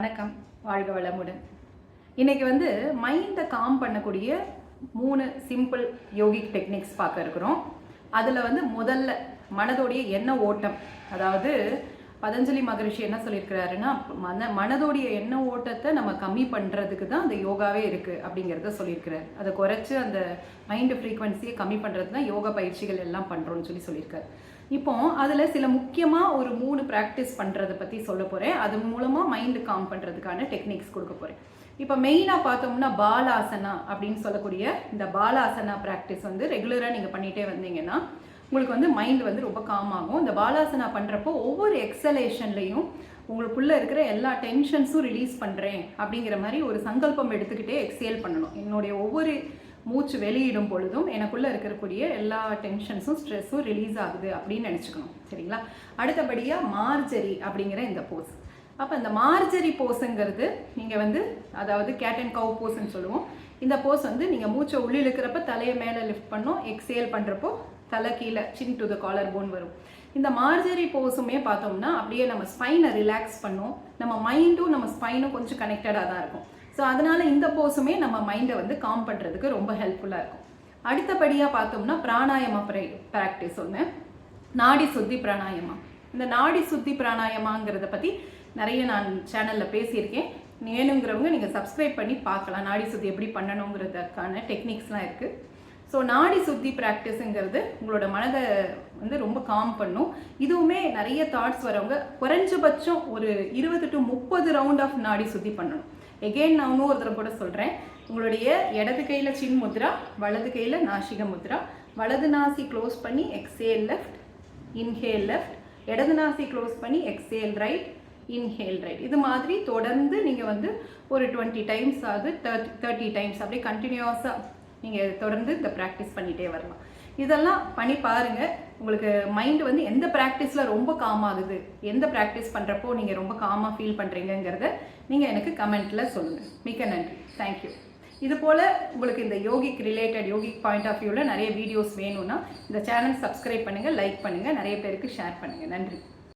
வணக்கம், வாழ்க வளமுடன். இன்னைக்கு வந்து மைண்டை காம் பண்ணக்கூடிய 3 சிம்பிள் யோகிக் டெக்னிக்ஸ் பார்க்க இருக்கிறோம். அதில் வந்து முதல்ல மனதோடைய எண்ண ஓட்டம், அதாவது பதஞ்சலி மகரிஷி என்ன சொல்லியிருக்கிறாருன்னா, மனதோடைய எண்ண ஓட்டத்தை நம்ம கம்மி பண்ணுறதுக்கு தான் அந்த யோகாவே இருக்குது அப்படிங்கிறத சொல்லியிருக்கிறார். அதை குறைச்சி அந்த மைண்டு ஃப்ரீக்வன்சியை கம்மி பண்ணுறது தான் யோகா பயிற்சிகள் எல்லாம் பண்ணுறோன்னு சொல்லியிருக்காரு. இப்போ அதில் சில முக்கியமாக ஒரு 3 ப்ராக்டிஸ் பண்ணுறதை பற்றி சொல்ல போகிறேன். அது மூலமாக மைண்டு காம் பண்ணுறதுக்கான டெக்னிக்ஸ் கொடுக்க போகிறேன். இப்போ மெயினாக பார்த்தோம்னா பாலாசனா அப்படின்னு சொல்லக்கூடிய இந்த பாலாசனா ப்ராக்டிஸ் வந்து ரெகுலராக நீங்கள் பண்ணிகிட்டே வந்தீங்கன்னா உங்களுக்கு வந்து மைண்டு வந்து ரொம்ப காம் ஆகும். இந்த பாலாசனா பண்ணுறப்போ ஒவ்வொரு எக்ஸலேஷன்லையும் உங்களுக்குள்ளே இருக்கிற எல்லா டென்ஷன்ஸும் ரிலீஸ் பண்ணுறேன் அப்படிங்கிற மாதிரி ஒரு சங்கல்பம் எடுத்துக்கிட்டே எக்ஸேல் பண்ணணும். என்னுடைய ஒவ்வொரு மூச்சு வெளியிடும் பொழுதும் எனக்குள்ளே இருக்கக்கூடிய எல்லா டென்ஷன்ஸும் ஸ்ட்ரெஸ்ஸும் ரிலீஸ் ஆகுது அப்படின்னு நினச்சிக்கணும். சரிங்களா? அடுத்தபடியாக மார்ஜரி அப்படிங்கிற இந்த போஸ். அப்போ இந்த மார்ஜரி போஸுங்கிறது நீங்கள் வந்து அதாவது கேட் அண்ட் கவ் போஸ்ன்னு சொல்லுவோம். இந்த போஸ் வந்து நீங்கள் மூச்சை உள்ளே இழுக்கிறப்ப தலையை மேலே லிஃப்ட் பண்ணோம், எக்ஸேல் பண்ணுறப்போ தலை கீழே chin to the collarbone வரும். இந்த மார்ஜரி போஸுமே பார்த்தோம்னா அப்படியே நம்ம ஸ்பைனை ரிலாக்ஸ் பண்ணோம், நம்ம மைண்டும் நம்ம ஸ்பைனும் கொஞ்சம் கனெக்டடாக தான் இருக்கும். ஸோ அதனால் இந்த போஸுமே நம்ம மைண்டை வந்து காம் பண்ணுறதுக்கு ரொம்ப ஹெல்ப்ஃபுல்லாக இருக்கும். அடுத்தபடியாக பார்த்தோம்னா பிராணாயமா ப்ராக்டிஸ் ஒன்று, நாடி சுத்தி பிராணாயமா. இந்த நாடி சுத்தி பிராணாயமாங்கிறத பற்றி நிறைய நான் சேனலில் பேசியிருக்கேன். வேணுங்கிறவங்க நீங்கள் சப்ஸ்கிரைப் பண்ணி பார்க்கலாம். நாடி சுத்தி எப்படி பண்ணணுங்கிறதுக்கான டெக்னிக்ஸ்லாம் இருக்குது. ஸோ நாடி சுத்தி ப்ராக்டிஸுங்கிறது உங்களோட மனதை வந்து ரொம்ப காம் பண்ணும். இதுவுமே நிறைய தாட்ஸ் வரவங்க குறைஞ்சபட்சம் ஒரு 20 to 30 ரவுண்ட் ஆஃப் நாடி சுத்தி பண்ணணும். எகெயின் நான் இன்னும் ஒரு தடவை கூட சொல்கிறேன். உங்களுடைய இடது கையில் சின் முத்ரா, வலது கையில் நாசிக முத்ரா, வலது நாசி க்ளோஸ் பண்ணி எக்ஸேல் லெஃப்ட், இன்ஹேல் லெஃப்ட், இடது நாசி க்ளோஸ் பண்ணி எக்ஸேல் ரைட், இன்ஹேல் ரைட். இது மாதிரி தொடர்ந்து நீங்கள் வந்து ஒரு 20 டைம்ஸ் ஆகுது 30 டைம்ஸ் அப்படியே கண்டினியூஸாக நீங்கள் தொடர்ந்து இந்த ப்ராக்டிஸ் பண்ணிகிட்டே வரலாம். இதெல்லாம் பண்ணி பாருங்கள். உங்களுக்கு மைண்டு வந்து எந்த ப்ராக்டிஸில் ரொம்ப காம் ஆகுது, எந்த ப்ராக்டிஸ் பண்ணுறப்போ நீங்கள் ரொம்ப காமாக ஃபீல் பண்ணுறீங்கிறத நீங்கள் எனக்கு கமெண்ட்டில் சொல்லுங்கள். மிக்க நன்றி. தேங்க்யூ. இது போல் உங்களுக்கு இந்த yogic related yogic point of வியூவில் நிறைய வீடியோஸ் வேணும்னா இந்த சேனல் சப்ஸ்கிரைப் பண்ணுங்கள், லைக் பண்ணுங்கள், நிறைய பேருக்கு ஷேர் பண்ணுங்கள். நன்றி.